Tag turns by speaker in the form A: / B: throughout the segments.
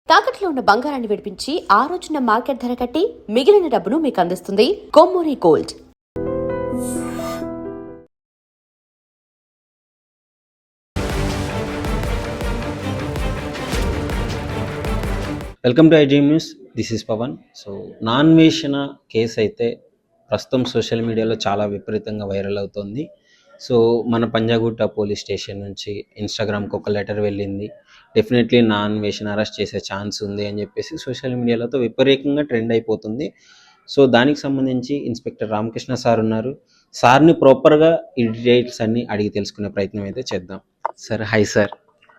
A: తాకట్లో ఉన్న బంగారాన్ని విడిపించి ఆ రోజున మార్కెట్ ధర కట్టి మిగిలిన డబ్బును మీకు అందిస్తుంది Kommuri gold.
B: Welcome to IG news. This is Pawan. So నాన్వేషణ కేసు అయితే ప్రస్తుతం సోషల్ మీడియాలో చాలా విపరీతంగా వైరల్ అవుతుంది. సో మన పంజాగుట్ట పోలీస్ స్టేషన్ నుంచి ఇన్స్టాగ్రామ్కి ఒక లెటర్ వెళ్ళింది. డెఫినెట్లీ నాన్వేషణ అరెస్ట్ చేసే ఛాన్స్ ఉంది అని చెప్పేసి సోషల్ మీడియాలో విపరీతంగా ట్రెండ్ అయిపోతుంది. సో దానికి సంబంధించి ఇన్స్పెక్టర్ రామకృష్ణ సార్ ఉన్నారు. సార్ని ప్రాపర్గా ఈ డీటెయిల్స్ అన్ని అడిగి తెలుసుకునే ప్రయత్నం అయితే చేద్దాం. Sir hi sir.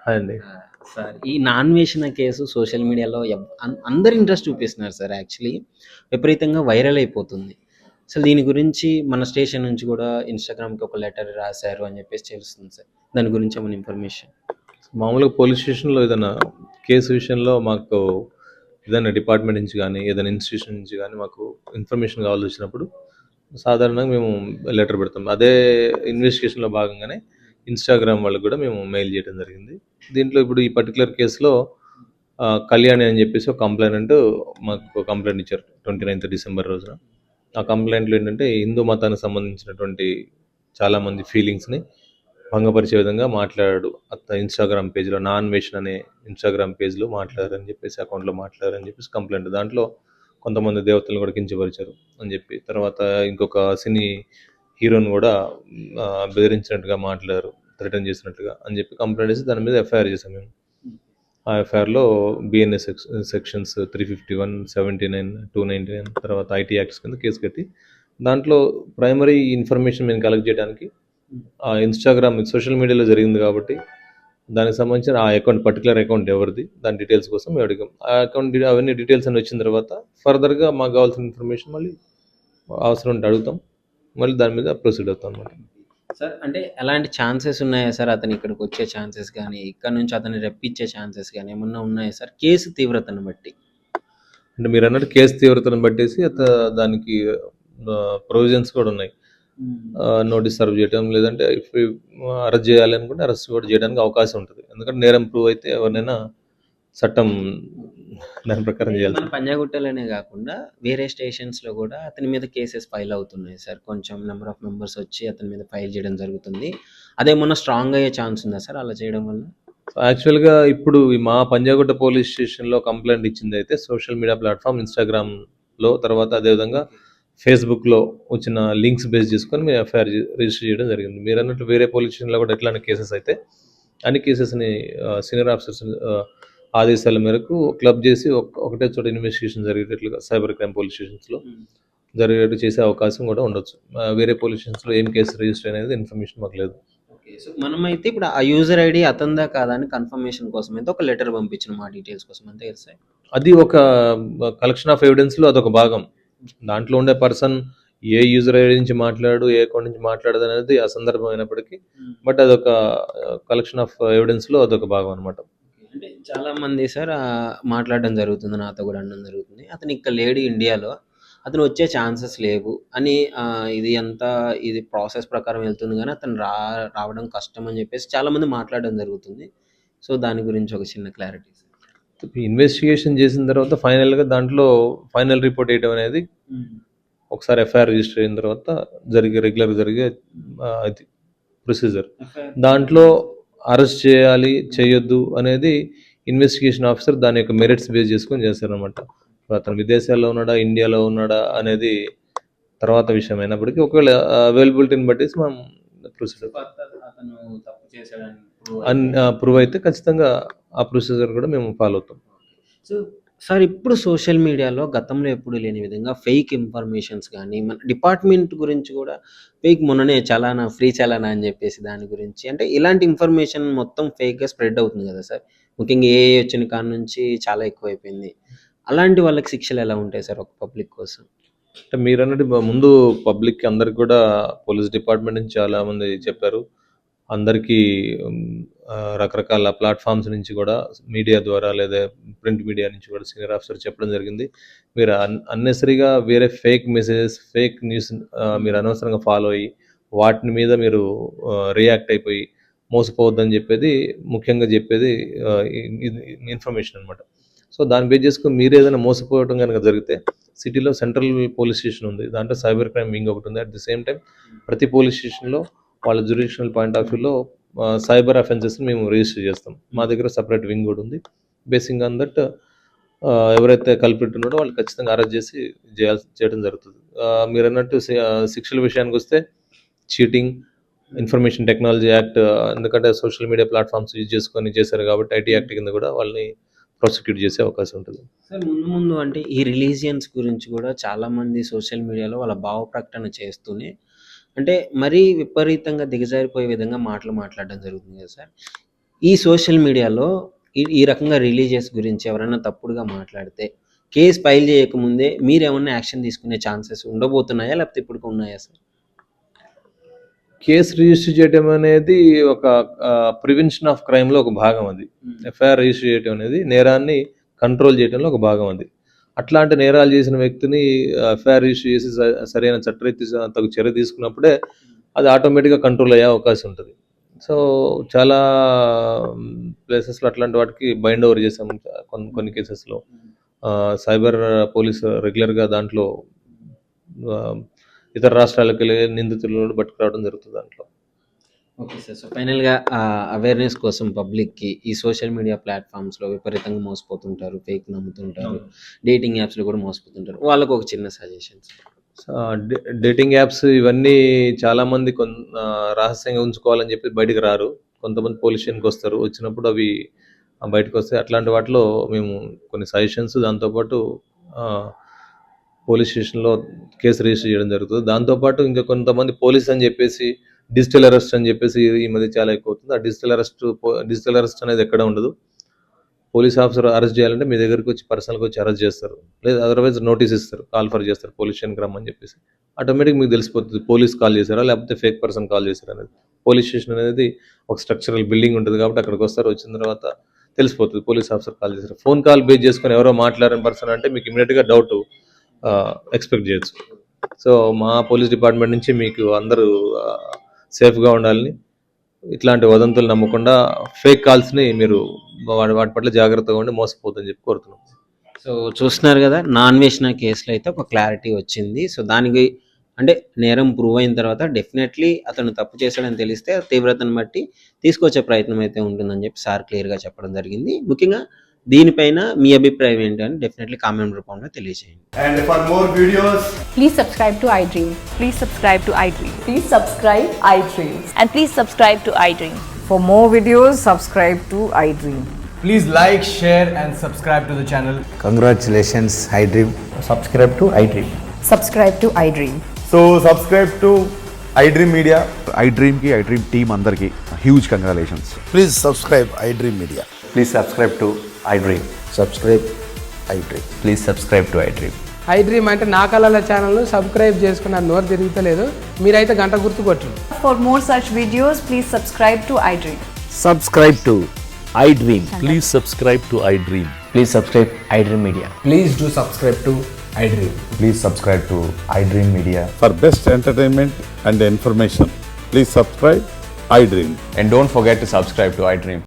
C: హాయ్ అండి.
B: సార్ ఈ నాన్వేషణ కేసు సోషల్ మీడియాలో అందరు ఇంట్రెస్ట్ చూపిస్తున్నారు సార్. యాక్చువల్లీ విపరీతంగా వైరల్ అయిపోతుంది. అసలు దీని గురించి మన స్టేషన్ నుంచి కూడా ఇన్స్టాగ్రామ్కి ఒక లెటర్ రాశారు అని చెప్పేసి తెలుస్తుంది సార్. దాని గురించి ఏమైనా ఇన్ఫర్మేషన్?
C: మామూలుగా పోలీస్ స్టేషన్లో ఏదైనా కేసు విషయంలో మాకు ఏదైనా డిపార్ట్మెంట్ నుంచి కానీ ఏదైనా ఇన్స్టిట్యూషన్ నుంచి కానీ మాకు ఇన్ఫర్మేషన్ కావాల్సి వచ్చినప్పుడు సాధారణంగా మేము లెటర్ పెడతాం. అదే ఇన్వెస్టిగేషన్లో భాగంగానే ఇన్స్టాగ్రామ్ వాళ్ళకి కూడా మేము మెయిల్ చేయడం జరిగింది. దీంట్లో ఇప్పుడు ఈ పర్టికులర్ కేసులో కళ్యాణి అని చెప్పేసి ఒక కంప్లైంట్ మాకు కంప్లైంట్ ఇచ్చారు 29th డిసెంబర్ రోజున. ఆ కంప్లైంట్లో ఏంటంటే హిందూ మతానికి సంబంధించినటువంటి చాలామంది ఫీలింగ్స్ని భంగపరిచే విధంగా మాట్లాడాడు. ఇన్స్టాగ్రామ్ పేజ్లో నాన్వేషన్ అనే ఇన్స్టాగ్రామ్ పేజ్లో మాట్లాడారని చెప్పేసి, అకౌంట్లో మాట్లాడారని చెప్పేసి కంప్లైంట్. దాంట్లో కొంతమంది దేవతలను కూడా కించపరిచారు అని చెప్పి, తర్వాత ఇంకొక సినీ హీరోని కూడా బెదిరించినట్టుగా మాట్లాడారు, థ్రెటన్ చేసినట్టుగా అని చెప్పి కంప్లైంట్ చేసి దాని మీద ఎఫ్ఐఆర్ చేసాం మేము. ఆ ఎఫ్ఐఆర్లో బిఎన్ఎస్ సెక్షన్స్ 351, 79, 299 తర్వాత ఐటీ యాక్ట్స్ కింద కేసు కట్టి దాంట్లో ప్రైమరీ ఇన్ఫర్మేషన్ మేము కలెక్ట్ చేయడానికి ఆ ఇన్స్టాగ్రామ్ సోషల్ మీడియాలో జరిగింది కాబట్టి దానికి సంబంధించిన ఆ అకౌంట్ పర్టికులర్ అకౌంట్ ఎవరిది దాని డీటెయిల్స్ కోసం మేము అడిగాం. ఆ అకౌంట్ అవన్నీ డీటెయిల్స్ అన్ని వచ్చిన తర్వాత ఫర్దర్గా మాకు కావాల్సిన ఇన్ఫర్మేషన్ మళ్ళీ అవసరం ఉంటే అడుగుతాం, మళ్ళీ దాని మీద ప్రొసీడ్ అవుతాం అనమాట.
B: సార్ అంటే ఎలాంటి ఛాన్సెస్ ఉన్నాయా సార్? అతను ఇక్కడికి వచ్చే ఛాన్సెస్ కానీ ఇక్కడ నుంచి అతన్ని రెప్పించే ఛాన్సెస్ కానీ ఏమన్నా ఉన్నాయా సార్ కేసు తీవ్రతను బట్టి?
C: అంటే మీరు అన్నట్టు కేసు తీవ్రతను బట్టేసి దానికి ప్రొవిజన్స్ కూడా ఉన్నాయి. నోటీస్ సర్వ్ చేయడం, లేదంటే అరెస్ట్ చేయాలి అనుకుంటే అరెస్ట్ కూడా చేయడానికి అవకాశం ఉంటుంది. ఎందుకంటే నేరం ప్రూవ్ అయితే ఎవరినైనా చట్టం దాని ప్రకారం చేయాలి.
B: మన పంజాగుట్టలోనే కాకుండా వేరే స్టేషన్స్లో కూడా అతని మీద కేసెస్ ఫైల్ అవుతున్నాయి సార్. కొంచెం నెంబర్ ఆఫ్ మెంబర్స్ వచ్చి అతని మీద ఫైల్ చేయడం జరుగుతుంది. అదేమన్నా స్ట్రాంగ్ అయ్యే ఛాన్స్ ఉందా సార్ అలా చేయడం వల్ల?
C: యాక్చువల్గా ఇప్పుడు మా పంజాగుట్ట పోలీస్ స్టేషన్లో కంప్లైంట్ ఇచ్చింది అయితే సోషల్ మీడియా ప్లాట్ఫామ్ ఇన్స్టాగ్రామ్లో, తర్వాత అదేవిధంగా ఫేస్బుక్లో వచ్చిన లింక్స్ బేస్ చేసుకొని మేము ఎఫ్ఐఆర్ రిజిస్టర్ చేయడం జరిగింది. మీరు అన్నట్టు వేరే పోలీస్ స్టేషన్లో కూడా ఎట్లాంటి కేసెస్ అయితే అన్ని కేసెస్ని సీనియర్ ఆఫీసర్స్ ఆదేశాల మేరకు క్లబ్ చేసి ఒకటే చోట ఇన్వెస్టిగేషన్ జరిగేటట్లుగా సైబర్ క్రైమ్ పోలీస్ స్టేషన్స్లో జరిగేట్టు చేసే అవకాశం కూడా ఉండొచ్చు. వేరే పోలీస్ స్టేషన్స్లో ఏం కేసు రిజిస్టర్ అనేది ఇన్ఫర్మేషన్ మాకు లేదు.
B: సో మనమైతే ఇప్పుడు ఆ యూజర్ ఐడి అతందా కాదా అని కన్ఫర్మేషన్ కోసం అయితే ఒక లెటర్ పంపించిన మా డీటెయిల్స్ కోసం అంతే కదా సార్?
C: అది ఒక కలెక్షన్ ఆఫ్ ఎవిడెన్స్లో అదొక భాగం. దాంట్లో ఉండే పర్సన్ ఏ యూజర్ ఐడి నుంచి మాట్లాడు, ఏ అకౌంట్ నుంచి మాట్లాడదు అనేది ఆ సందర్భం అయినప్పటికీ, బట్ అదొక కలెక్షన్ ఆఫ్ ఎవిడెన్స్లో అదొక భాగం అనమాట.
B: అంటే చాలా మంది సార్ మాట్లాడడం జరుగుతుంది, నాతో కూడా అనడం జరుగుతుంది, అతను ఇక్కడ లేడీ ఇండియాలో, అతను వచ్చే ఛాన్సెస్ లేవు అని. ఇది ప్రాసెస్ ప్రకారం వెళ్తుంది కానీ అతను రావడం కష్టం అని చెప్పేసి చాలామంది మాట్లాడడం జరుగుతుంది. సో దాని గురించి ఒక చిన్న క్లారిటీ సార్.
C: ఇన్వెస్టిగేషన్ చేసిన తర్వాత ఫైనల్గా దాంట్లో ఫైనల్ రిపోర్ట్ వేయడం అనేది ఒకసారి ఎఫ్ఐఆర్ రిజిస్టర్ అయిన తర్వాత రెగ్యులర్ జరిగే ప్రొసీజర్. దాంట్లో అరెస్ట్ చేయాలి చేయొద్దు అనేది ఇన్వెస్టిగేషన్ ఆఫీసర్ దాని యొక్క మెరిట్స్ బేస్ చేసుకొని చేస్తారనమాట. అతను విదేశాల్లో ఉన్నాడా ఇండియాలో ఉన్నాడా అనేది తర్వాత విషయం అయినప్పటికీ ఒకవేళ అవైలబిలిటీని బట్టి మనం ప్రొసీజర్ ప్రూవ్ అయితే ఖచ్చితంగా ఆ ప్రొసీజర్ కూడా మేము ఫాలో అవుతాం.
B: సో సార్ ఇప్పుడు సోషల్ మీడియాలో గతంలో ఎప్పుడు లేని విధంగా ఫేక్ ఇన్ఫర్మేషన్స్ కానీ మన డిపార్ట్మెంట్ గురించి కూడా మొన్ననే చలానా ఫ్రీ చలానా అని చెప్పేసి దాని గురించి, అంటే ఇలాంటి ఇన్ఫర్మేషన్ మొత్తం ఫేక్గా స్ప్రెడ్ అవుతుంది కదా సార్. ముఖ్యంగా ఏ వచ్చిన కాడ నుంచి చాలా ఎక్కువైపోయింది. అలాంటి వాళ్ళకి శిక్షలు ఎలా ఉంటాయి సార్ ఒక పబ్లిక్ కోసం?
C: అంటే మీరు అన్నట్టు ముందు పబ్లిక్ అందరికి కూడా పోలీస్ డిపార్ట్మెంట్ నుంచి చాలామంది చెప్పారు. అందరికీ రకరకాల ప్లాట్ఫామ్స్ నుంచి కూడా మీడియా ద్వారా లేదా ప్రింట్ మీడియా నుంచి కూడా సీనియర్ ఆఫీసర్ చెప్పడం జరిగింది. మీరు అన్నెసరీగా వేరే ఫేక్ మెసేజెస్, ఫేక్ న్యూస్ మీరు అనవసరంగా ఫాలో అయ్యి వాటి మీద మీరు రియాక్ట్ అయిపోయి మోసపోవద్దని చెప్పేది ముఖ్యంగా చెప్పేది ఇన్ఫర్మేషన్ అనమాట. సో దాన్ని బేస్ చేసుకుని మీరు ఏదైనా మోసపోవడం కనుక జరిగితే సిటీలో సెంట్రల్ పోలీస్ స్టేషన్ ఉంది, దాంట్లో సైబర్ క్రైమ్ వింగ్ ఒకటి ఉంది. అట్ ది సేమ్ టైం ప్రతి పోలీస్ స్టేషన్లో వాళ్ళ జ్యుడిషియల్ పాయింట్ ఆఫ్ వ్యూలో సైబర్ అఫెన్సెస్ని మేము రిజిస్టర్ చేస్తాం. మా దగ్గర సపరేట్ వింగ్ కూడా ఉంది. బేసింగ్ ఆన్ దట్ ఎవరైతే కల్పిట్ ఉన్నాడో వాళ్ళు ఖచ్చితంగా అరెస్ట్ చేసి చేయడం జరుగుతుంది. మీరు అన్నట్టు శిక్షల విషయానికి వస్తే చీటింగ్, ఇన్ఫర్మేషన్ టెక్నాలజీ యాక్ట్, ఎందుకంటే సోషల్ మీడియా ప్లాట్ఫామ్స్ యూజ్ చేసుకొని చేశారు కాబట్టి ఐటీ యాక్ట్ కింద కూడా వాళ్ళని ప్రాసిక్యూట్ చేసే అవకాశం ఉంటుంది.
B: సార్ ముందు అంటే ఈ రిలీజియన్స్ గురించి కూడా చాలామంది సోషల్ మీడియాలో వాళ్ళ భావ ప్రకటన చేస్తూనే అంటే మరీ విపరీతంగా దిగజారిపోయే విధంగా మాట్లాడడం జరుగుతుంది కదా సార్. ఈ సోషల్ మీడియాలో ఈ రకంగా రిలీజియస్ గురించి ఎవరైనా తప్పుడుగా మాట్లాడితే కేసు ఫైల్ చేయకముందే మీరు ఏమన్నా యాక్షన్ తీసుకునే ఛాన్సెస్ ఉండబోతున్నాయా, లేకపోతే ఇప్పుడు ఉన్నాయా సార్?
C: కేసు రిజిస్టర్ చేయడం అనేది ఒక ప్రివెన్షన్ ఆఫ్ క్రైమ్లో ఒక భాగం. అది ఎఫ్ఐఆర్ రిజిస్టర్ చేయడం అనేది నేరాన్ని కంట్రోల్ చేయడంలో ఒక భాగం. అది అట్లాంటి నేరాలు చేసిన వ్యక్తిని ఎఫ్ఐఆర్ రిజిస్టర్ చేసి సరైన చట్టరీత్యా తగు చర్య తీసుకున్నప్పుడే అది ఆటోమేటిక్గా కంట్రోల్ అయ్యే అవకాశం ఉంటుంది. సో చాలా ప్లేసెస్లో అట్లాంటి వాటికి బైండ్ ఓవర్ చేసాము. కొన్ని కేసెస్లో సైబర్ పోలీస్ రెగ్యులర్గా దాంట్లో ఇతర రాష్ట్రాలకు వెళ్ళి నిందితులను పట్టుకురావడం జరుగుతుంది దాంట్లో.
B: Okay sir. సో ఫైనల్గా అవేర్నెస్ కోసం పబ్లిక్కి ఈ సోషల్ మీడియా ప్లాట్ఫామ్స్లో విపరీతంగా మోసపోతుంటారు, ఫేక్ నమ్ముతుంటారు, డేటింగ్ యాప్స్లో కూడా మోసపోతుంటారు, వాళ్ళకు ఒక చిన్న సజెషన్.
C: డేటింగ్ యాప్స్ ఇవన్నీ చాలామంది రహస్యంగా ఉంచుకోవాలని చెప్పి బయటకు రారు. కొంతమంది పోలీస్ స్టేషన్కి వస్తారు, వచ్చినప్పుడు అవి బయటకు వస్తాయి. అట్లాంటి వాటిలో మేము కొన్ని సజెషన్స్, దాంతోపాటు పోలీస్ స్టేషన్లో కేసు రిజిస్టర్ చేయడం జరుగుతుంది. దాంతోపాటు ఇంకా కొంతమంది పోలీస్ అని చెప్పేసి డిజిటల్ అరెస్ట్ అని చెప్పేసి ఈ మధ్య చాలా ఎక్కువ అవుతుంది. ఆ డిజిటల్ అరెస్ట్ అనేది ఎక్కడ ఉండదు. పోలీస్ ఆఫీసర్ అరెస్ట్ చేయాలంటే మీ దగ్గరికి వచ్చి పర్సనల్గా వచ్చి అరెస్ట్ చేస్తారు, లేదా అదర్వైజ్ నోటీస్ ఇస్తారు, కాల్ ఫర్ చేస్తారు పోలీస్ స్టేషన్కి రమ్మని చెప్పేసి. ఆటోమేటిక్ మీకు తెలిసిపోతుంది పోలీస్ కాల్ చేశారా లేకపోతే ఫేక్ పర్సన్ కాల్ చేశారా అనేది. పోలీస్ స్టేషన్ అనేది ఒక స్ట్రక్చరల్ బిల్డింగ్ ఉంటుంది కాబట్టి అక్కడికి వస్తారు, వచ్చిన తర్వాత తెలిసిపోతుంది పోలీస్ ఆఫీసర్ కాల్ చేశారు. ఫోన్ కాల్ బేస్ చేసుకొని ఎవరో మాట్లాడిన పర్సన్ అంటే మీకు ఇమీడియట్గా డౌట్ ఎక్స్పెక్ట్ చేయొచ్చు. సో మా పోలీస్ డిపార్ట్మెంట్ నుంచి మీకు అందరూ సేఫ్గా ఉండాలని, ఇట్లాంటి వదంతులు నమ్మకుండా ఫేక్ కాల్స్ని మీరు వాటి పట్ల జాగ్రత్తగా ఉండి మోసపోతుందని చెప్పి కోరుతున్నాం.
B: సో చూస్తున్నారు కదా, నాన్ వేసిన కేసులో అయితే ఒక క్లారిటీ వచ్చింది. సో దానికి అంటే నేరం ప్రూవ్ అయిన తర్వాత డెఫినెట్లీ అతను తప్పు చేశాడని తెలిస్తే తీవ్రతను బట్టి తీసుకొచ్చే ప్రయత్నం అయితే ఉంటుందని చెప్పి సార్ క్లియర్గా చెప్పడం జరిగింది. ముఖ్యంగా దీనిపైన మీ అభిప్రాయం ఏంటని డెఫినెట్లీ కామెంట్ రూపంలో తెలియజేయండి.
D: And for more videos,
E: Please subscribe to iDream.
F: Please subscribe to iDream.
E: Please subscribe iDream.
F: And please subscribe to iDream.
G: For more videos, subscribe to iDream.
D: please like, share and subscribe to the channel.
H: Congratulations, iDream. Subscribe to iDream.
G: Subscribe to iDream.
D: So subscribe to iDream Media.
I: iDream की iDream team अंदर की huge congratulations.
H: Please subscribe iDream Media.
J: Please subscribe to iDream.
H: Subscribe iDream.
J: Please subscribe to iDream.
K: iDream అంటే నా కళల ఛానల్ను subscribe చేసుకున్న నోరు తిరుగుతలేదు, మీరైతే గంట గుర్తు కొట్టండి.
E: For more such videos, please subscribe to iDream.
J: Subscribe to iDream.
I: Please subscribe to iDream.
J: Please subscribe iDream Media.
D: Please do subscribe to iDream.
H: Please subscribe to iDream Media.
I: For best entertainment and information, please subscribe iDream.
J: And don't forget to subscribe to iDream.